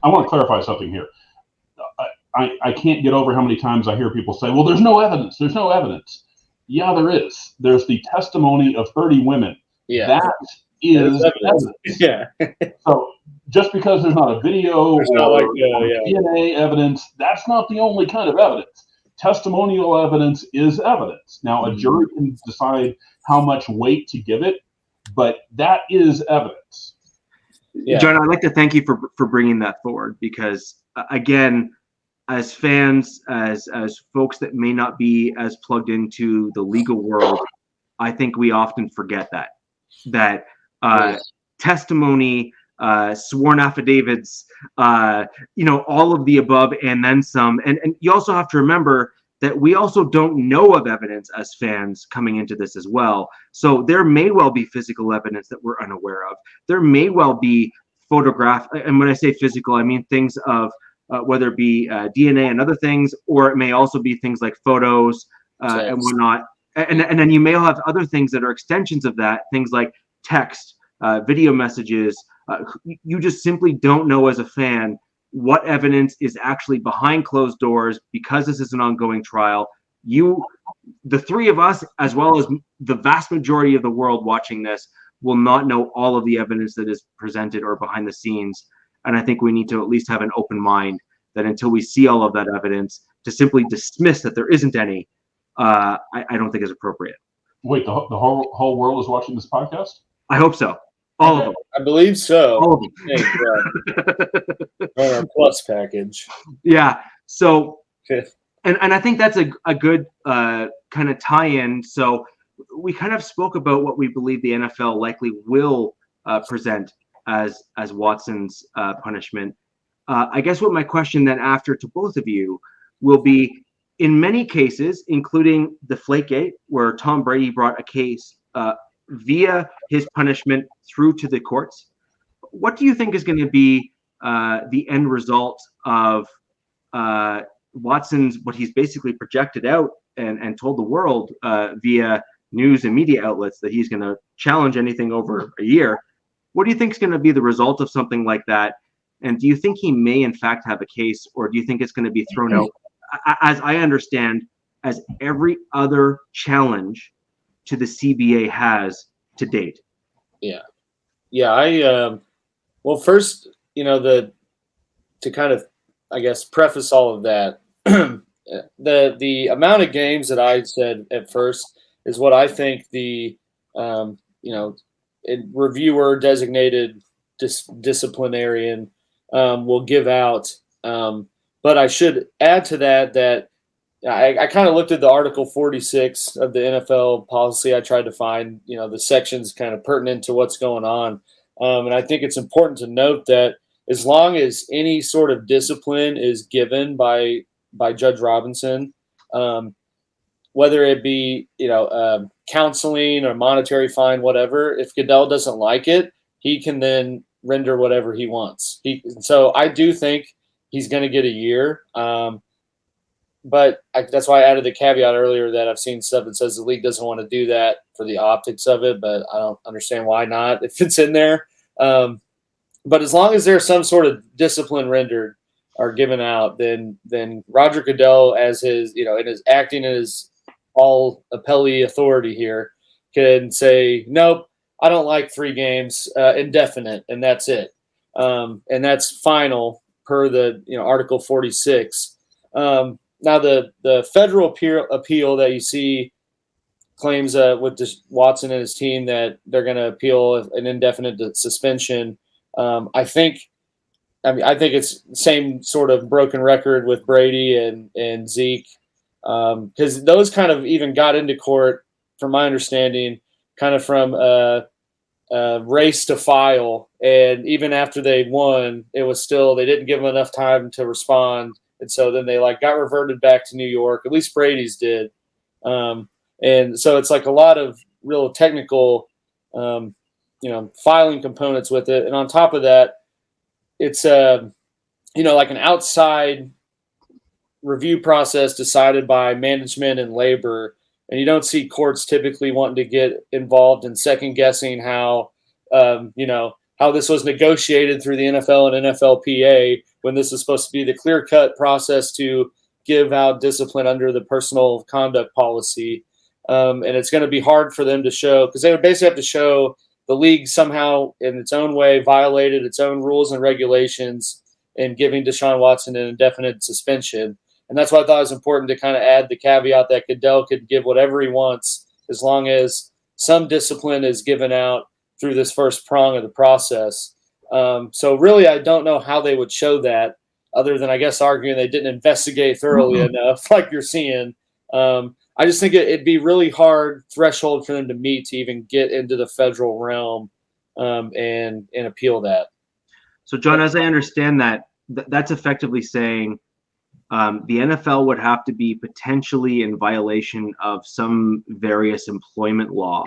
I want to clarify something here. I can't get over how many times I hear people say, well, there's no evidence. There's no evidence. Yeah, there is. There's the testimony of 30 women. Yeah. That is evidence. Yeah. So just because there's not a video or DNA evidence, that's not the only kind of evidence. Testimonial evidence is evidence. Now, a jury can decide how much weight to give it, but that is evidence. Yeah. John, I'd like to thank you for bringing that forward because, again, as fans, as folks that may not be as plugged into the legal world, I think we often forget that testimony, sworn affidavits, all of the above and then some. And you also have to remember that we also don't know of evidence as fans coming into this as well. So there may well be physical evidence that we're unaware of. There may well be photograph. And when I say physical, I mean things of whether it be DNA and other things, or it may also be things like photos and whatnot. And then you may have other things that are extensions of that, things like text, video messages. You just simply don't know as a fan what evidence is actually behind closed doors because this is an ongoing trial. The three of us, as well as the vast majority of the world watching this, will not know all of the evidence that is presented or behind the scenes. And I think we need to at least have an open mind that until we see all of that evidence, to simply dismiss that there isn't any, I don't think is appropriate. Wait, the whole world is watching this podcast? I hope so. All of them. I believe so. All of them. On our plus package. Yeah. So, and I think that's a good kind of tie-in. So we kind of spoke about what we believe the NFL likely will present as Watson's punishment. I guess what my question then after to both of you will be, in many cases, including the Deflategate, where Tom Brady brought a case via his punishment through to the courts, what do you think is going to be the end result of Watson's, what he's basically projected out and told the world via news and media outlets that he's going to challenge anything over a year? What do you think is going to be the result of something like that? And do you think he may, in fact, have a case, or do you think it's going to be thrown out, as I understand, as every other challenge to the CBA has to date? Yeah. Well, first, to kind of, I guess, preface all of that, the amount of games that I said at first is what I think the, reviewer designated disciplinarian will give out. But I should add to that I kind of looked at the Article 46 of the NFL policy. I tried to find, the sections kind of pertinent to what's going on. And I think it's important to note that as long as any sort of discipline is given by Judge Robinson, whether it be, counseling or monetary fine, whatever, if Goodell doesn't like it, he can then render whatever he wants. So I do think he's going to get a year. But that's why I added the caveat earlier that I've seen stuff that says the league doesn't want to do that for the optics of it, but I don't understand why not if it's in there. But as long as there's some sort of discipline rendered or given out, then Roger Goodell, as his, in his acting as all appellee authority here, can say, nope, I don't like 3 games, indefinite, and that's it. And that's final per the Article 46. Now the federal appeal that you see claims with Watson and his team that they're going to appeal an indefinite suspension. I think it's the same sort of broken record with Brady and Zeke, because those kind of even got into court, from my understanding, kind of from race to file, and even after they won, it was still, they didn't give them enough time to respond, and so then they got reverted back to New York. At least Brady's did, and so it's like a lot of real technical, filing components with it, and on top of that, it's like an outside review process decided by management and labor. And you don't see courts typically wanting to get involved in second guessing how this was negotiated through the NFL and NFLPA, when this is supposed to be the clear-cut process to give out discipline under the personal conduct policy. And it's going to be hard for them to show, because they would basically have to show the league somehow in its own way violated its own rules and regulations in giving Deshaun Watson an indefinite suspension. And that's why I thought it was important to kind of add the caveat that Goodell could give whatever he wants as long as some discipline is given out through this first prong of the process. So really, I don't know how they would show that other than, I guess, arguing they didn't investigate thoroughly enough, like you're seeing. I just think it'd be really hard threshold for them to meet to even get into the federal realm and appeal that. So, John, as I understand that, that's effectively saying the NFL would have to be potentially in violation of some various employment law.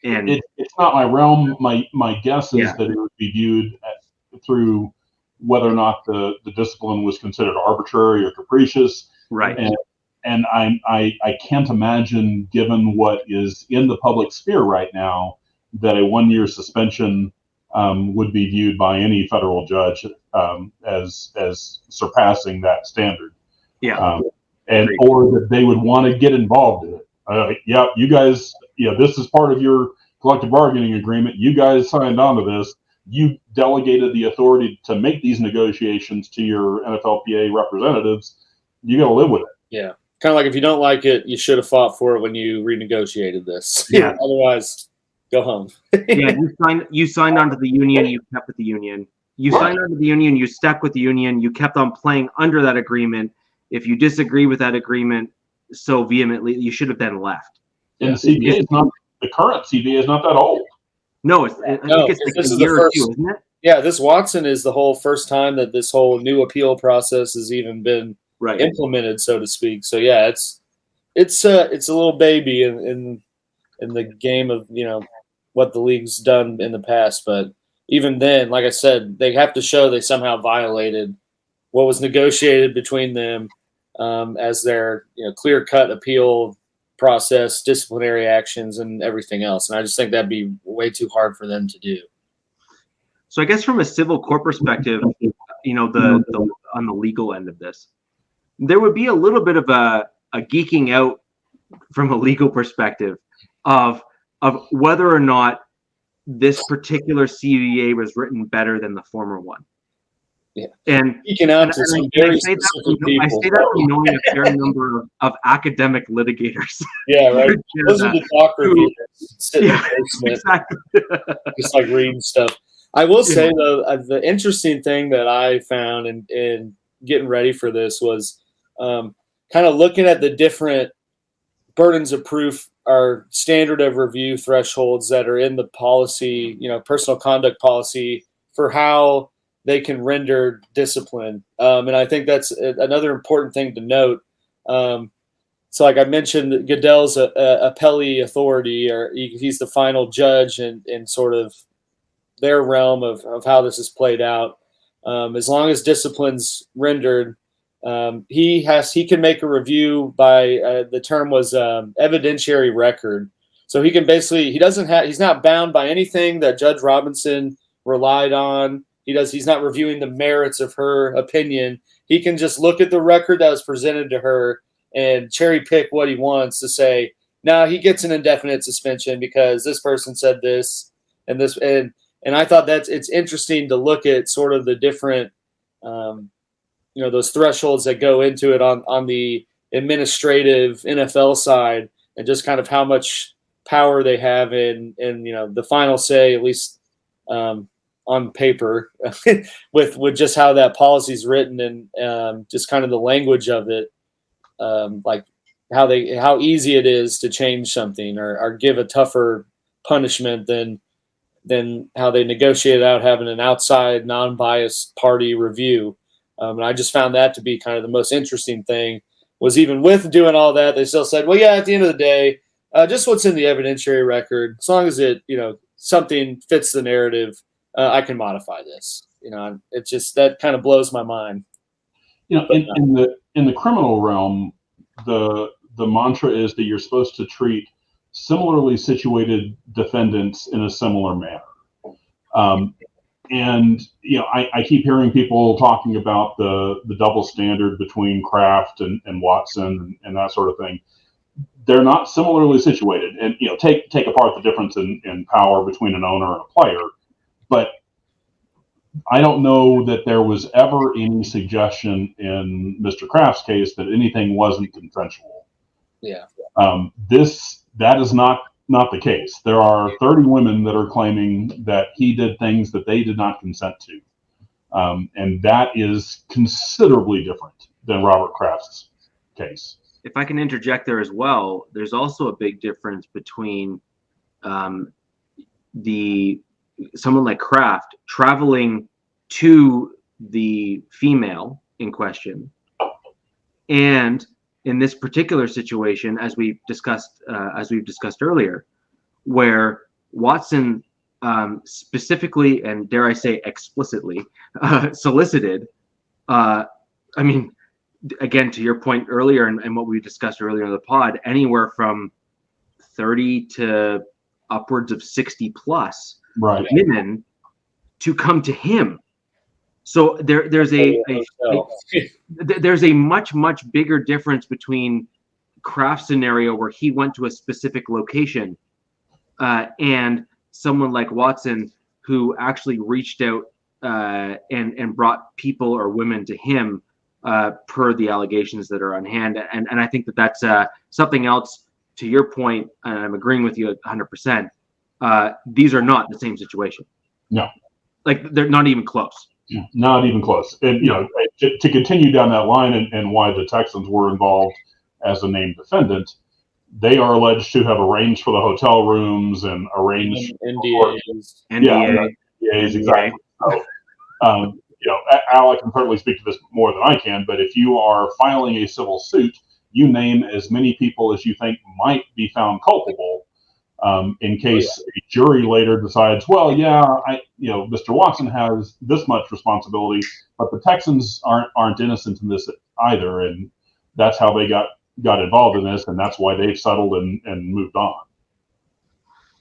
And it's not my realm. My guess is that it would be viewed through whether or not the discipline was considered arbitrary or capricious. Right. And I can't imagine, given what is in the public sphere right now, that a 1-year suspension would be viewed by any federal judge as surpassing that standard. Yeah. Or that they would want to get involved in it. You guys, this is part of your collective bargaining agreement. You guys signed on to this. You delegated the authority to make these negotiations to your NFLPA representatives. You got to live with it. Yeah. Kind of like if you don't like it, you should have fought for it when you renegotiated this. Yeah. Otherwise, go home. Yeah. You signed onto the union. You kept with the union. You signed onto the union. You stuck with the union. You kept on playing under that agreement. If you disagree with that agreement so vehemently, you should have then left. And the current CBA is not that old. No, I think it's like a year or two, isn't it? Yeah, this Watson is the whole first time that this whole new appeal process has even been implemented, so to speak. So yeah, it's a little baby in the game of what the league's done in the past. But even then, like I said, they have to show they somehow violated what was negotiated between them as their clear-cut appeal process, disciplinary actions, and everything else. And I just think that'd be way too hard for them to do. So I guess from a civil court perspective, the on the legal end of this, there would be a little bit of a geeking out from a legal perspective of whether or not this particular CBA was written better than the former one. Yeah, and geeking out to some very specific people. I say that from knowing a fair number of academic litigators. Yeah, right. Those are the talk reviewers sitting in the basement, exactly. just like reading stuff. I will say though, the interesting thing that I found in getting ready for this was kind of looking at the different burdens of proof or standard of review thresholds that are in the policy, personal conduct policy for how they can render discipline. And I think that's another important thing to note. So like I mentioned, Goodell's appellee authority, or he's the final judge in sort of their realm of how this is played out. As long as discipline's rendered, he can make a review by the term was evidentiary record. So he can basically, he's not bound by anything that Judge Robinson relied on. He's not reviewing the merits of her opinion. He can just look at the record that was presented to her and cherry pick what he wants to say. Now he gets an indefinite suspension because this person said this and this, and I thought it's interesting to look at sort of the different, those thresholds that go into it on the administrative NFL side, and just kind of how much power they have in the final say, at least on paper, with just how that policy is written and just kind of the language of it, like how easy it is to change something or give a tougher punishment than how they negotiated out having an outside non-biased party review. And I just found that to be kind of the most interesting thing, was even with doing all that, they still said, well, yeah, at the end of the day, just what's in the evidentiary record, as long as it, something fits the narrative, I can modify this. It's just, that kind of blows my mind. In the criminal realm, the mantra is that you're supposed to treat similarly situated defendants in a similar manner. And I keep hearing people talking about the double standard between Kraft and Watson and that sort of thing. They're not similarly situated, and take apart the difference in power between an owner and a player, but I don't know that there was ever any suggestion in Mr. Kraft's case that anything wasn't consensual. Yeah. That is not the case. There are 30 women that are claiming that he did things that they did not consent to, and that is considerably different than Robert Kraft's case. If I can interject there as well, there's also a big difference between someone like Kraft traveling to the female in question, and in this particular situation, as we've discussed earlier, where Watson specifically and dare I say explicitly solicited. I mean, again, to your point earlier and what we discussed earlier in the pod, anywhere from 30 to upwards of 60 plus women to come to him. So there's a much bigger difference between Kraft's scenario where he went to a specific location and someone like Watson who actually reached out and brought people or women to him per the allegations that are on hand. And I think that's something else to your point, and I'm agreeing with you 100%. These are not the same situation. No. Like they're not even close. Not even close. And, to continue down that line and why the Texans were involved as a named defendant, they are alleged to have arranged for the hotel rooms and arranged NDAs. NDAs, exactly. So, Alec can certainly speak to this more than I can, but if you are filing a civil suit, you name as many people as you think might be found culpable. In case a jury later decides, well, Mr. Watson has this much responsibility, but the Texans aren't innocent in this either, and that's how they got involved in this, and that's why they've settled and moved on.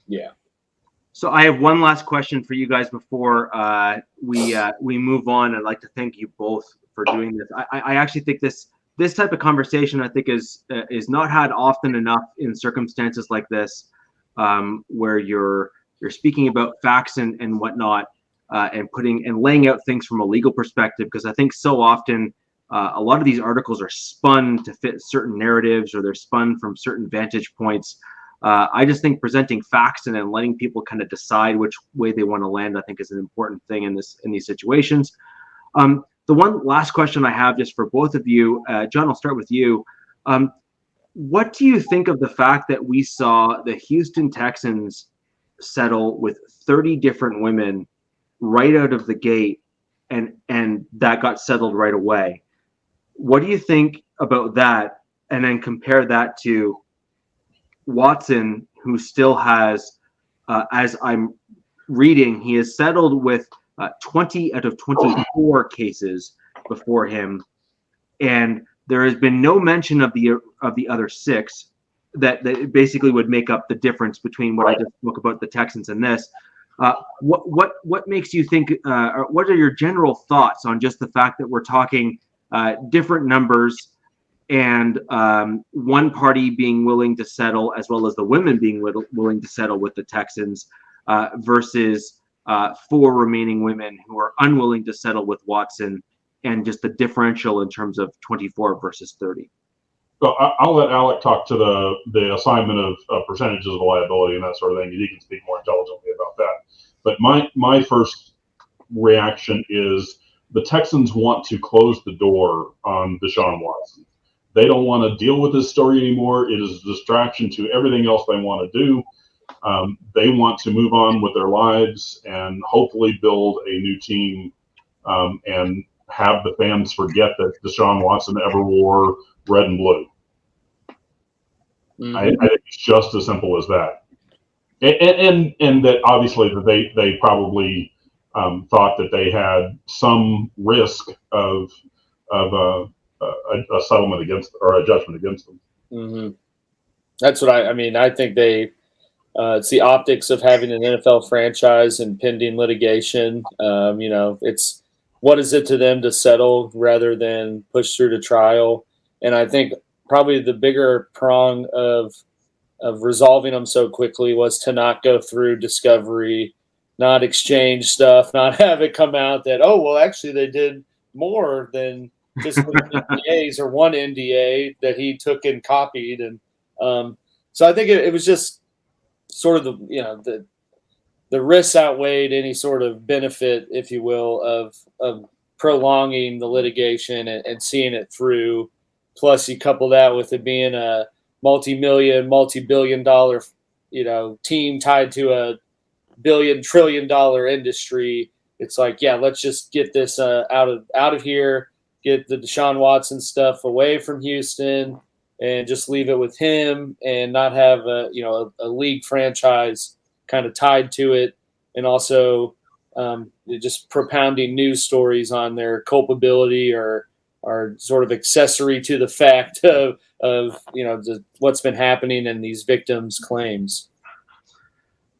Yeah. So I have one last question for you guys before we move on. I'd like to thank you both for doing this. I actually think this type of conversation I think is not had often enough in circumstances like this. Where you're speaking about facts and whatnot, and laying out things from a legal perspective, because I think so often a lot of these articles are spun to fit certain narratives, or they're spun from certain vantage points. I just think presenting facts and then letting people kind of decide which way they want to land, I think, is an important thing in these situations. The one last question I have just for both of you, John, I'll start with you. What do you think of the fact that we saw the Houston Texans settle with 30 different women right out of the gate, and that got settled right away? What do you think about that? And then compare that to Watson, who still has, as I'm reading, he has settled with 20 out of 24 cases before him, and there has been no mention of the other 6 that basically would make up the difference between what I just spoke about the Texans and this. What makes you think? Or what are your general thoughts on just the fact that we're talking different numbers, and one party being willing to settle, as well as the women being willing to settle with the Texans, versus 4 remaining women who are unwilling to settle with Watson? And just the differential in terms of 24 versus 30. So I'll let Alec talk to the assignment of percentages of liability and that sort of thing, and he can speak more intelligently about that. But my first reaction is the Texans want to close the door on Deshaun Watson. They don't want to deal with this story anymore. It is a distraction to everything else they want to do. They want to move on with their lives and hopefully build a new team and have the fans forget that Deshaun Watson ever wore red and blue. Mm-hmm. I think it's just as simple as that. And that obviously that they probably thought that they had some risk of a settlement against, or a judgment against them. Mm-hmm. That's what I mean. I think they It's the optics of having an NFL franchise and pending litigation. It's what is it to them to settle rather than push through to trial. And I think probably the bigger prong of resolving them so quickly was to not go through discovery, not exchange stuff, not have it come out that, oh, well, actually they did more than just NDAs or one NDA that he took and copied. And so I think it was just sort of the risks outweighed any sort of benefit, if you will, of prolonging the litigation and seeing it through. Plus, you couple that with it being a multi-billion-dollar, team tied to a billion-trillion-dollar industry. It's like, yeah, let's just get this out of here, get the Deshaun Watson stuff away from Houston, and just leave it with him, and not have a league franchise kind of tied to it, and also just propounding news stories on their culpability or sort of accessory to the fact of what's been happening and these victims' claims.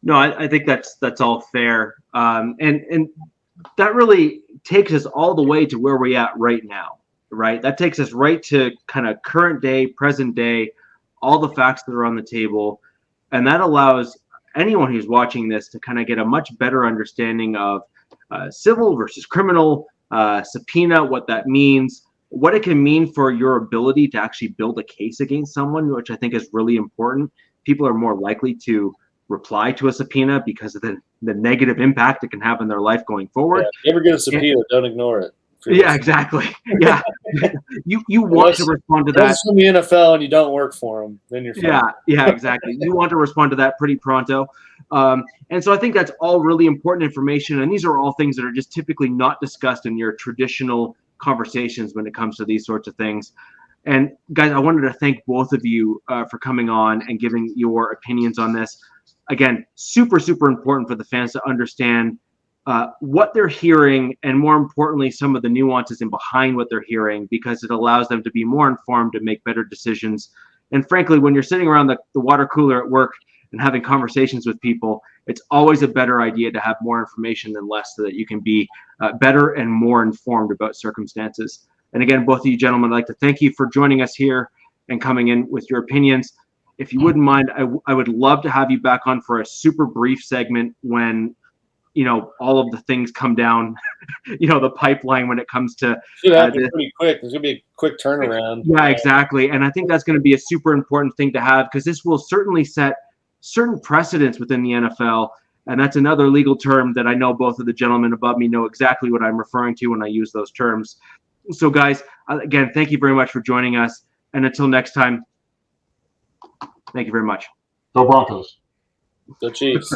No, I think that's all fair, and that really takes us all the way to where we're at right now, right? That takes us right to kind of current day, present day, all the facts that are on the table, and that allows anyone who's watching this to kind of get a much better understanding of civil versus criminal, subpoena, what that means, what it can mean for your ability to actually build a case against someone, which I think is really important. People are more likely to reply to a subpoena because of the negative impact it can have in their life going forward. Yeah, if you ever get a subpoena, don't ignore it. Yeah, exactly. Yeah, you want to respond to that. Unless you're in the NFL and you don't work for them, then you're fine. Yeah, exactly. You want to respond to that pretty pronto. And so I think that's all really important information. And these are all things that are just typically not discussed in your traditional conversations when it comes to these sorts of things. And guys, I wanted to thank both of you for coming on and giving your opinions on this. Again, super, super important for the fans to understand what they're hearing, and more importantly, some of the nuances in behind what they're hearing, because it allows them to be more informed and make better decisions. And frankly, when you're sitting around the water cooler at work and having conversations with people, it's always a better idea to have more information than less, so that you can be better and more informed about circumstances. And again, both of you gentlemen, I'd like to thank you for joining us here and coming in with your opinions. If you wouldn't mind, I would love to have you back on for a super brief segment when all of the things come down, the pipeline when it comes to. Should happen pretty quick. There's going to be a quick turnaround. Yeah, exactly. And I think that's going to be a super important thing to have, because this will certainly set certain precedents within the NFL. And that's another legal term that I know both of the gentlemen above me know exactly what I'm referring to when I use those terms. So guys, again, thank you very much for joining us. And until next time, thank you very much. Go Broncos. Go Chiefs.